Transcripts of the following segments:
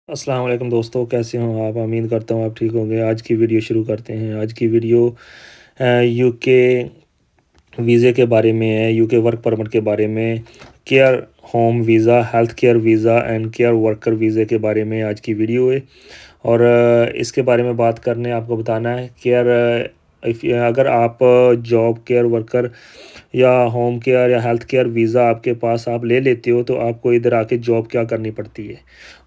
अस्सलाम वालेकुम दोस्तों, कैसे हो आप? उम्मीद करता हूँ आप ठीक होंगे। आज की वीडियो शुरू करते हैं। आज की वीडियो यूके वीज़े के बारे में है, यूके वर्क परमिट के बारे में, care home visa, health care visa and care worker वीज़े के बारे में आज की वीडियो है। और इसके बारे में बात करने आपको बताना है केयर इफ़ अगर आप जॉब केयर वर्कर या होम केयर या हेल्थ केयर वीज़ा आपके पास आप ले लेते हो, तो आपको इधर आके जॉब क्या करनी पड़ती है।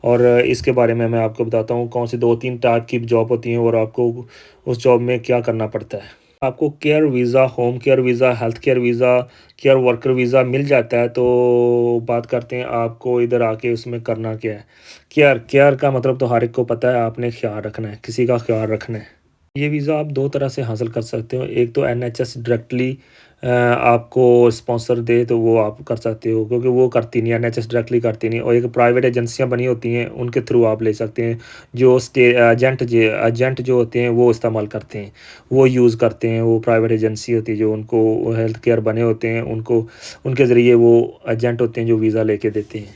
और इसके बारे में मैं आपको बताता हूँ कौन सी 2-3 टाइप की जॉब होती हैं और आपको उस जॉब में क्या करना पड़ता है। आपको care visa, home care visa, health care visa, care worker visa मिल जाता है, तो बात करते हैं आपको इधर आके उसमें करना क्या है। केयर केयर का मतलब तो हर एक को पता है, आपने ख़्याल रखना है, किसी का ख़्याल रखना है। ये वीज़ा आप 2 तरह से हासिल कर सकते हो। एक तो एनएचएस डायरेक्टली आपको स्पॉन्सर दे तो वो आप कर सकते हो, क्योंकि वो करती नहीं, एनएचएस डायरेक्टली करती नहीं, और एक प्राइवेट एजेंसियाँ बनी होती हैं, उनके थ्रू आप ले सकते हैं। जो एजेंट जो होते हैं वो इस्तेमाल करते हैं, वो यूज़ करते हैं, वो प्राइवेट एजेंसी होती है जो उनको हेल्थ केयर बने होते हैं, उनको उनके ज़रिए वो एजेंट होते हैं जो वीज़ा लेके देते हैं।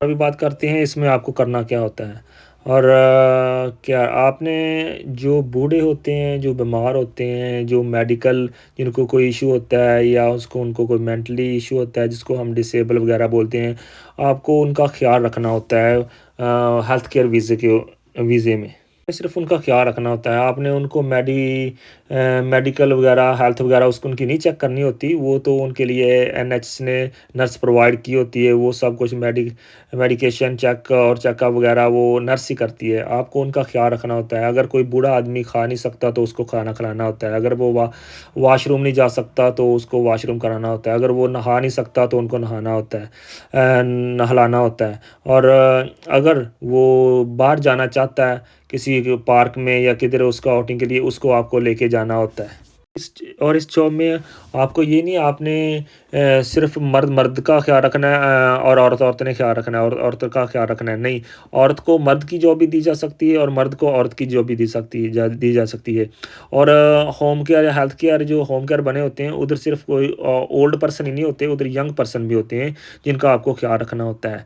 अभी बात करते हैं इसमें आपको करना क्या होता है। और क्या आपने, जो बूढ़े होते हैं, जो बीमार होते हैं, जो मेडिकल जिनको कोई इशू होता है या उसको उनको कोई मेंटली इशू होता है जिसको हम डिसेबल वगैरह बोलते हैं, आपको उनका ख़्याल रखना होता है हेल्थ केयर वीज़े में। सिर्फ़ उनका ख़्याल रखना होता है, आपने उनको मेडिकल वगैरह, हेल्थ वगैरह उसको उनकी नहीं चेक करनी होती, वो तो उनके लिए एनएचएस ने नर्स प्रोवाइड की होती है, वो सब कुछ मेडिकेशन चेक और चेकअप वगैरह वो नर्स ही करती है। आपको उनका ख़्याल रखना होता है। अगर कोई बूढ़ा आदमी खा नहीं सकता तो उसको खाना खिलाना होता है। अगर वो वॉशरूम नहीं जा सकता तो उसको वॉशरूम कराना होता है। अगर वो नहा नहीं सकता तो उनको नहाना होता है, नहलाना होता है। और अगर वो बाहर जाना चाहता है किसी पार्क में या किधर उसका आउटिंग के लिए, उसको आपको लेके जाना होता है। इस जॉब में आपको ये नहीं, आपने सिर्फ़ मर्द मर्द का ख़्याल रखना है और औरत औरत ने ख़्याल रखना है और औरत का ख़्याल रखना है, नहीं। औरत को मर्द की जॉब भी दी जा सकती है और मर्द को औरत की जॉब भी दी जा सकती है। और होम केयर या हेल्थ केयर, जो होम केयर बने होते हैं, उधर सिर्फ़ कोई ओल्ड पर्सन ही नहीं होते, उधर यंग पर्सन भी होते हैं जिनका आपको ख़्याल रखना होता है।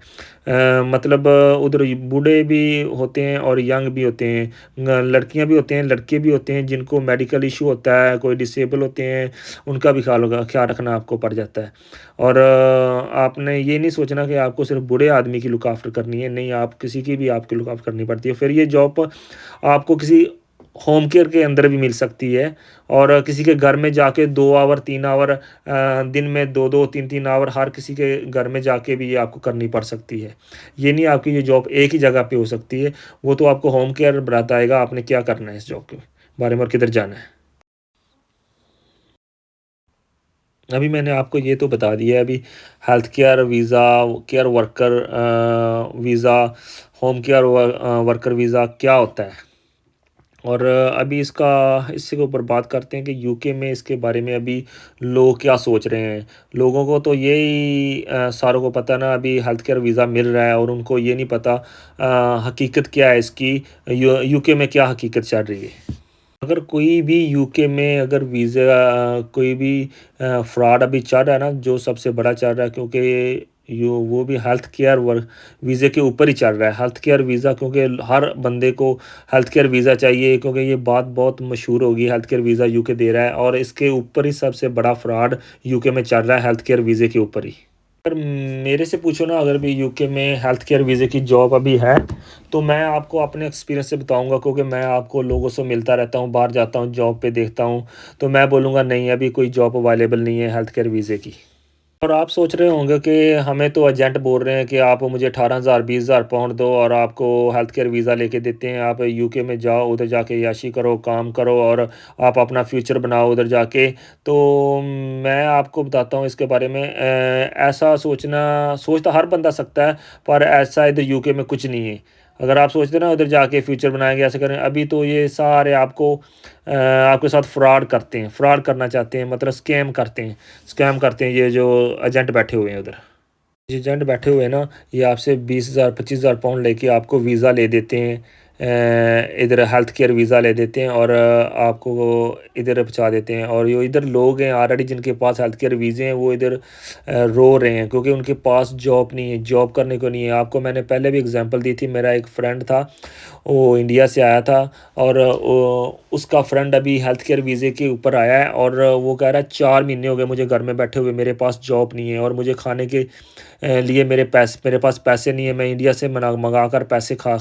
मतलब उधर बूढ़े भी होते हैं और यंग भी होते हैं, लड़कियाँ भी होते हैं, लड़के भी होते हैं जिनको मेडिकल इशू होता है, कोई डिसेबल होते हैं, उनका भी ख़्याल रखना आपको पड़ जाता है। और आपने ये नहीं सोचना कि आपको सिर्फ़ बूढ़े आदमी की लुक आफ्टर करनी है, नहीं, आप किसी की भी आपकी लुक आफ्टर करनी पड़ती है। फिर ये जॉब आपको किसी होम केयर के अंदर भी मिल सकती है, और किसी के घर में जाके 2 आवर 3 आवर दिन में 2-2 3-3 आवर हर किसी के घर में जाके भी ये आपको करनी पड़ सकती है। ये नहीं आपकी ये जॉब एक ही जगह पे हो सकती है, वो तो आपको होम केयर बताएगा आपने क्या करना है इस जॉब के बारे में और किधर जाना है। अभी मैंने आपको ये तो बता दिया है, अभी health care visa, care worker visa, home care worker visa क्या होता है। और अभी इसके ऊपर बात करते हैं कि यूके में इसके बारे में अभी लोग क्या सोच रहे हैं। लोगों को तो यही सारों को पता ना, अभी हेल्थ केयर वीज़ा मिल रहा है और उनको ये नहीं पता हकीकत क्या है इसकी, यूके में क्या हकीकत चल रही है। अगर कोई भी यूके में अगर कोई भी फ्रॉड अभी चल रहा है ना, जो सबसे बड़ा चल रहा है, क्योंकि यो वो भी हेल्थ केयर वर्क वीज़े के ऊपर ही चल रहा है। हेल्थ केयर वीज़ा, क्योंकि हर बंदे को हेल्थ केयर वीज़ा चाहिए, क्योंकि ये बात बहुत मशहूर होगी, हेल्थ केयर वीज़ा यूके दे रहा है और इसके ऊपर ही सबसे बड़ा फ्रॉड यूके में चल रहा है, हेल्थ केयर वीज़े के ऊपर ही। अगर मेरे से पूछो ना, अगर भी यूके में हेल्थ केयर वीज़े की जॉब अभी है, तो मैं आपको अपने एक्सपीरियंस से बताऊंगा, क्योंकि मैं आपको लोगों से मिलता रहता हूँ, बाहर जाता हूँ, जॉब पे देखता हूँ, तो मैं बोलूँगा नहीं, अभी कोई जॉब अवेलेबल नहीं है हेल्थ केयर वीज़े की। और आप सोच रहे होंगे कि हमें तो एजेंट बोल रहे हैं कि आप मुझे 18,000 20,000 पाउंड दो और आपको हेल्थ केयर वीज़ा लेके देते हैं, आप यूके में जाओ, उधर जाके याशी करो, काम करो और आप अपना फ्यूचर बनाओ उधर जाके। तो मैं आपको बताता हूँ इसके बारे में, ऐसा सोच तो हर बंदा सकता है, पर ऐसा इधर यूके में कुछ नहीं है। अगर आप सोचते हैं ना उधर जाके फ्यूचर बनाएंगे, ऐसे करें, अभी तो ये सारे आपके साथ फ्रॉड करते हैं, फ्रॉड करना चाहते हैं, मतलब स्कैम करते हैं ये जो एजेंट बैठे हुए हैं उधर। एजेंट बैठे हुए हैं ना, ये आपसे 20,000 25,000 पाउंड लेके आपको वीज़ा ले देते हैं, इधर हेल्थ केयर वीज़ा ले देते हैं और आपको वो इधर पहुँचा देते हैं। और जो इधर लोग हैं ऑलरेडी जिनके पास हेल्थ केयर वीज़े हैं वो इधर रो रहे हैं क्योंकि उनके पास जॉब नहीं है, जॉब करने को नहीं है। आपको मैंने पहले भी एग्जांपल दी थी, मेरा एक फ्रेंड था, वो इंडिया से आया था और उसका फ्रेंड अभी हेल्थ केयर वीज़े के ऊपर आया है और वो कह रहा है 4 महीने हो गए मुझे घर में बैठे हुए, मेरे पास जॉब नहीं है और मुझे खाने के लिए मेरे पास पैसे नहीं है, मैं इंडिया से मंगा कर पैसे खा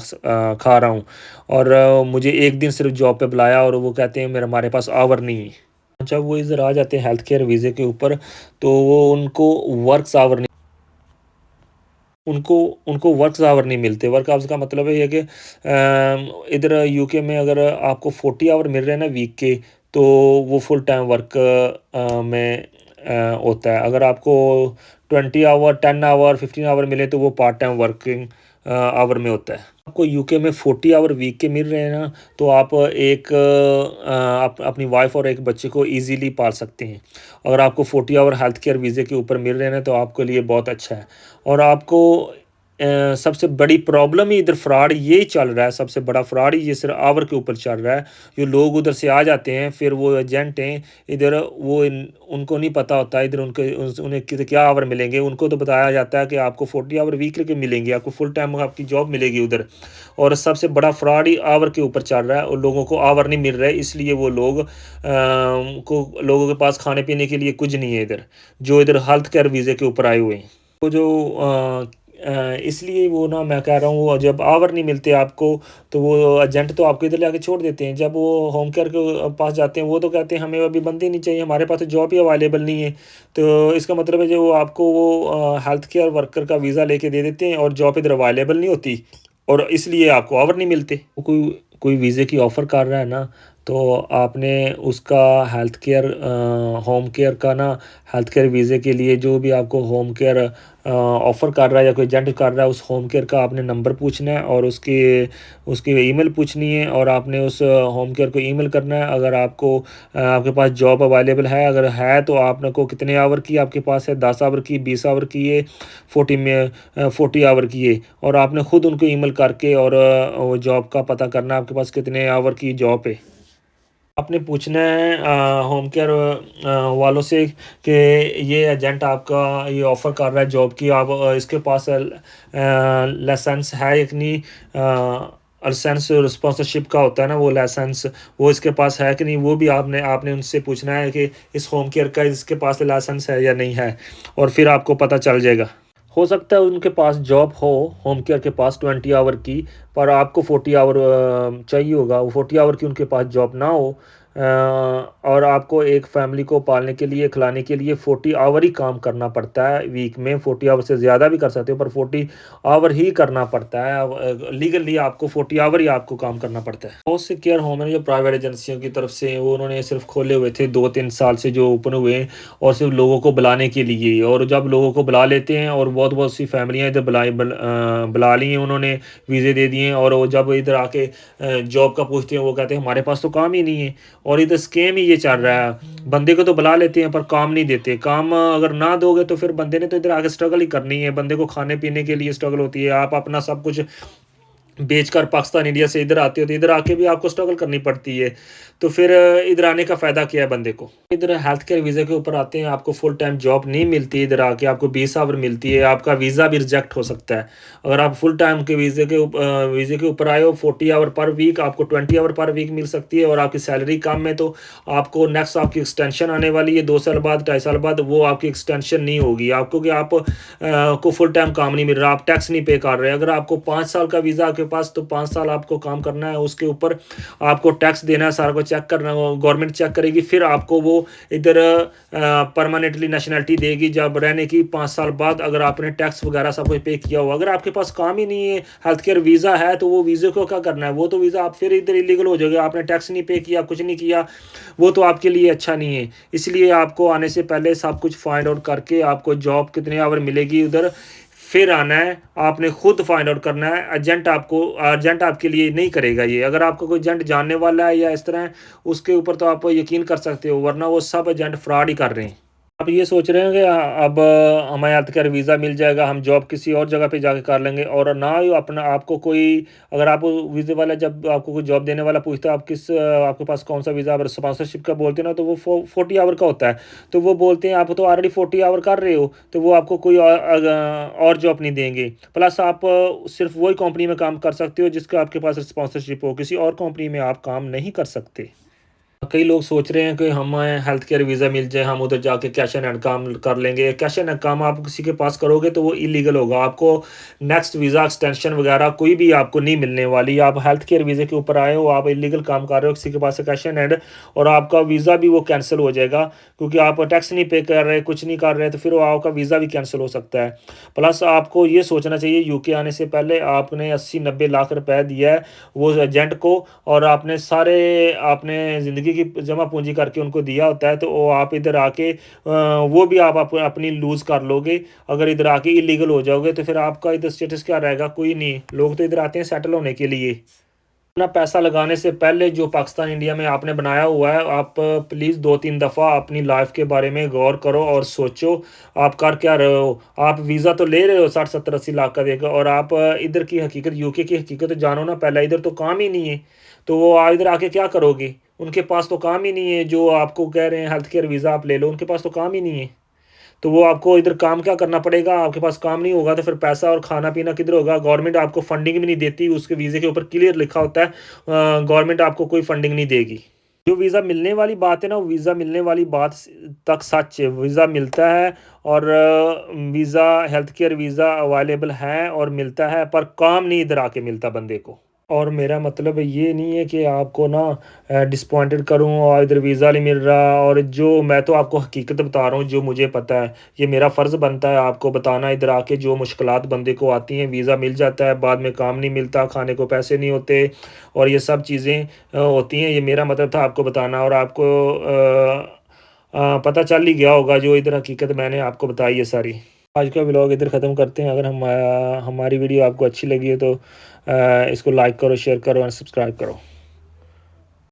रहा हूँ और मुझे एक दिन सिर्फ जॉब पे बुलाया और वो कहते हैं मेरा हमारे पास आवर नहीं है। जब वो इधर आ जाते हैं हेल्थ केयर वीज़े के ऊपर तो वो उनको उनको वर्क्स आवर नहीं मिलते। वर्क आवर्स का मतलब है ये कि इधर यूके में अगर आपको 40 आवर मिल रहे हैं ना वीक के, तो वो फुल टाइम वर्क में होता है। अगर आपको 20 आवर 10 आवर 15 आवर मिले तो वो पार्ट टाइम वर्किंग आवर में होता है। आपको यूके में 40 आवर वीक के मिल रहे हैं ना, तो आप अपनी वाइफ और एक बच्चे को इजीली पाल सकते हैं। अगर आपको 40 आवर हेल्थ केयर वीज़े के ऊपर मिल रहे हैं ना, तो आपके लिए बहुत अच्छा है। और आपको सबसे बड़ी प्रॉब्लम ही इधर फ्रॉड ये चल रहा है, सबसे बड़ा फ्रॉड ही ये सिर्फ आवर के ऊपर चल रहा है। जो लोग उधर से आ जाते हैं फिर वो एजेंट हैं इधर, उनको नहीं पता होता इधर उन्हें क्या आवर मिलेंगे। उनको तो बताया जाता है कि आपको 40 आवर वीकली के मिलेंगे, आपको फुल टाइम आपकी जॉब मिलेगी उधर। और सबसे बड़ा फ्रॉड ही आवर के ऊपर चल रहा है और लोगों को आवर नहीं मिल रहा है, इसलिए वो लोगों के पास खाने पीने के लिए कुछ नहीं है इधर, जो इधर हेल्थ केयर वीज़े के ऊपर आए हुए हैं। वो जो इसलिए वो ना मैं कह रहा हूँ, वो जब आवर नहीं मिलते आपको तो वो एजेंट तो आपको इधर लाके छोड़ देते हैं। जब वो होम केयर के पास जाते हैं वो तो कहते हैं हमें अभी बंदे नहीं चाहिए, हमारे पास तो जॉब ही अवेलेबल नहीं है। तो इसका मतलब है जो वो आपको वो हेल्थ केयर वर्कर का वीज़ा लेके दे देते हैं और जॉब इधर अवेलेबल नहीं होती और इसलिए आपको आवर नहीं मिलते। कोई कोई वीज़े की ऑफ़र कर रहा है ना, तो आपने उसका हेल्थ केयर होम केयर का ना, हेल्थ केयर वीज़े के लिए जो भी आपको होम केयर ऑफ़र कर रहा है या कोई एजेंट कर रहा है, उस होम केयर का आपने नंबर पूछना है और उसकी उसकी ईमेल पूछनी है और आपने उस होम केयर को ईमेल करना है। अगर आपको आपके पास जॉब अवेलेबल है, अगर है तो आपने को कितने आवर की आपके पास है, 10 आवर की, 20 आवर की है, 40 आवर की है, और आपने खुद उनको ईमेल करके और वो जॉब का पता करना है आपके पास कितने आवर की जॉब है। आपने पूछना है होम केयर वालों से कि ये एजेंट आपका ये ऑफ़र कर रहा है जॉब की, आप इसके पास लाइसेंस है या नहीं। लाइसेंस स्पॉन्सरशिप का होता है ना वो लाइसेंस, वो इसके पास है कि नहीं, वो भी आपने आपने उनसे पूछना है कि इस होम केयर का इसके पास लाइसेंस है या नहीं है, और फिर आपको पता चल जाएगा। हो सकता है उनके पास जॉब हो होम केयर के पास 20 आवर की, पर आपको 40 आवर चाहिए होगा, वो 40 आवर की उनके पास जॉब ना हो। और आपको एक फैमिली को पालने के लिए, खिलाने के लिए 40 आवर ही काम करना पड़ता है वीक में। 40 आवर से ज़्यादा भी कर सकते हो पर 40 आवर ही करना पड़ता है। लीगली आपको 40 आवर ही आपको काम करना पड़ता है। बहुत से केयर होम है जो प्राइवेट एजेंसियों की तरफ से, वो उन्होंने सिर्फ खोले हुए थे 2-3 साल से जो ओपन हुए हैं, और सिर्फ लोगों को बुलाने के लिए। और जब लोगों को बुला लेते हैं और बहुत बहुत सी फैमिलियाँ इधर बुला ली हैं उन्होंने, वीज़े दे दिए हैं, और वो जब इधर आके जॉब का पूछते हैं वो कहते हैं हमारे पास तो काम ही नहीं है। और इधर स्कैम ही ये चल रहा है, बंदे को तो बुला लेते हैं पर काम नहीं देते। काम अगर ना दोगे तो फिर बंदे ने तो इधर आके स्ट्रगल ही करनी है, बंदे को खाने पीने के लिए स्ट्रगल होती है। आप अपना सब कुछ बेचकर पाकिस्तान इंडिया से इधर आते हो तो इधर आके भी आपको स्ट्रगल करनी पड़ती है। तो फिर इधर आने का फ़ायदा क्या है बंदे को। इधर हेल्थ केयर वीज़ा के ऊपर आते हैं, आपको फुल टाइम जॉब नहीं मिलती, इधर आके आपको 20 आवर मिलती है, आपका वीज़ा भी रिजेक्ट हो सकता है। अगर आप फुल टाइम के वीज़े के ऊपर आए हो, 40 आवर पर वीक, आपको 20 आवर पर वीक मिल सकती है और आपकी सैलरी कम है, तो आपको नेक्स्ट आपकी एक्सटेंशन आने वाली है 2 साल बाद, 2.5 साल बाद, वो आपकी एक्सटेंशन नहीं होगी आपको, कि आप को फुल टाइम काम नहीं मिल रहा, आप टैक्स नहीं पे कर रहे। अगर आपको 5 साल का वीज़ा आपके पास, तो 5 साल आपको काम करना है, उसके ऊपर आपको टैक्स देना है, सारा कुछ चेक करना, गवर्नमेंट चेक करेगी, फिर आपको वो इधर परमानेंटली नेशनलिटी देगी जब रहने की 5 साल बाद, अगर आपने टैक्स वगैरह सब कुछ पे किया हो। अगर आपके पास काम ही नहीं है, हेल्थ केयर वीज़ा है, तो वो वीज़े को क्या करना है, वो तो वीज़ा आप फिर इधर इलीगल हो जाएगा, आपने टैक्स नहीं पे किया, कुछ नहीं किया, वो तो आपके लिए अच्छा नहीं है। इसलिए आपको आने से पहले सब कुछ फाइंड आउट करके आपको जॉब कितने आवर मिलेगी उधर, फिर आना है। आपने खुद फाइंड आउट करना है, एजेंट आपके लिए नहीं करेगा ये। अगर आपको कोई एजेंट जानने वाला है या इस तरह, उसके ऊपर तो आप यकीन कर सकते हो, वरना वो सब एजेंट फ्रॉड ही कर रहे हैं। आप ये सोच रहे हैं कि अब हमें हेल्थ केयर वीज़ा मिल जाएगा, हम जॉब किसी और जगह पे जाके कर लेंगे और ना ही अपना आपको कोई अगर आप वीज़े वाला जब आपको कोई जॉब देने वाला पूछता है आप आपके पास कौन-सा वीज़ा अगर स्पॉन्सरशिप का बोलते हैं ना तो वो 40 आवर का होता है। तो वो बोलते हैं आप तो ऑलरेडी 40 आवर कर रहे हो, तो वो आपको कोई और जॉब नहीं देंगे। प्लस आप सिर्फ़ वही कंपनी में काम कर सकते हो जिसका आपके पास स्पॉन्सरशिप हो, किसी और कंपनी में आप काम नहीं कर सकते। कई लोग सोच रहे हैं कि हमें हेल्थ केयर वीज़ा मिल जाए, हम उधर जाके कैश एंड हैंड काम कर लेंगे। कैश एंड हैंड काम आप किसी के पास करोगे तो वो इल्लीगल होगा। आपको नेक्स्ट वीज़ा एक्सटेंशन वगैरह कोई भी आपको नहीं मिलने वाली। आप हेल्थ केयर वीज़े के ऊपर आए हो, आप इल्लीगल काम कर रहे हो किसी के पास से कैश एंड हैंड और आपका वीज़ा भी वो कैंसल हो जाएगा क्योंकि आप टैक्स नहीं पे कर रहे, कुछ नहीं कर रहे, तो फिर वो आपका वीज़ा भी कैंसल हो सकता है। प्लस आपको ये सोचना चाहिए यूके आने से पहले आपने 80-90 लाख रुपए दिया है वो एजेंट को और आपने ज़िंदगी की जमा पूँजी करके उनको दिया होता है, तो वो आप इधर आके वो भी आप अपनी लूज़ कर लोगे। अगर इधर आके इल्लीगल हो जाओगे, तो फिर आपका इधर स्टेटस क्या रहेगा? कोई नहीं। लोग तो इधर आते हैं सेटल होने के लिए। अपना पैसा लगाने से पहले जो पाकिस्तान, इंडिया में आपने बनाया हुआ है, आप प्लीज़ 2-3 दफ़ा अपनी लाइफ़ के बारे में गौर करो और सोचो, आप कर क्या रहे हो? आप वीज़ा तो ले रहे हो 60, 70, 80 लाख का देकर और आप इधर की हकीकत, यूके की हकीकत तो जानो ना पहले, इधर तो काम ही नहीं है। तो वो इधर आके क्या करोगे? उनके पास तो काम ही नहीं है, जो आपको कह रहे हैं हेल्थ केयर वीज़ा आप ले लो, उनके पास तो काम ही नहीं है। तो वो आपको इधर काम क्या करना पड़ेगा? आपके पास काम नहीं होगा तो फिर पैसा और खाना-पीना किधर होगा? गवर्नमेंट आपको फंडिंग भी नहीं देती, उसके वीज़े के ऊपर क्लियर लिखा होता है गवर्नमेंट आपको कोई फंडिंग नहीं देगी। जो वीज़ा मिलने वाली बात है ना, वो वीज़ा मिलने वाली बात तक सच है। वीज़ा मिलता है और visa health care visa available है और मिलता है, पर काम नहीं इधर आके मिलता बंदे को। और मेरा मतलब ये नहीं है कि आपको ना डिसअपॉइंटेड करूँ और इधर वीज़ा नहीं मिल रहा और जो मैं तो आपको हकीकत बता रहा हूँ जो मुझे पता है। ये मेरा फ़र्ज़ बनता है आपको बताना इधर आके जो मुश्किलात बंदे को आती हैं, वीज़ा मिल जाता है, बाद में काम नहीं मिलता, खाने को पैसे नहीं होते और ये सब चीज़ें होती हैं। ये मेरा मतलब था आपको बताना और आपको पता चल ही गया होगा जो इधर हकीकत मैंने आपको बताई है सारी। आज का व्लॉग इधर ख़त्म करते हैं। अगर हमारी वीडियो आपको अच्छी लगी है तो इसको लाइक करो, शेयर करो और सब्सक्राइब करो।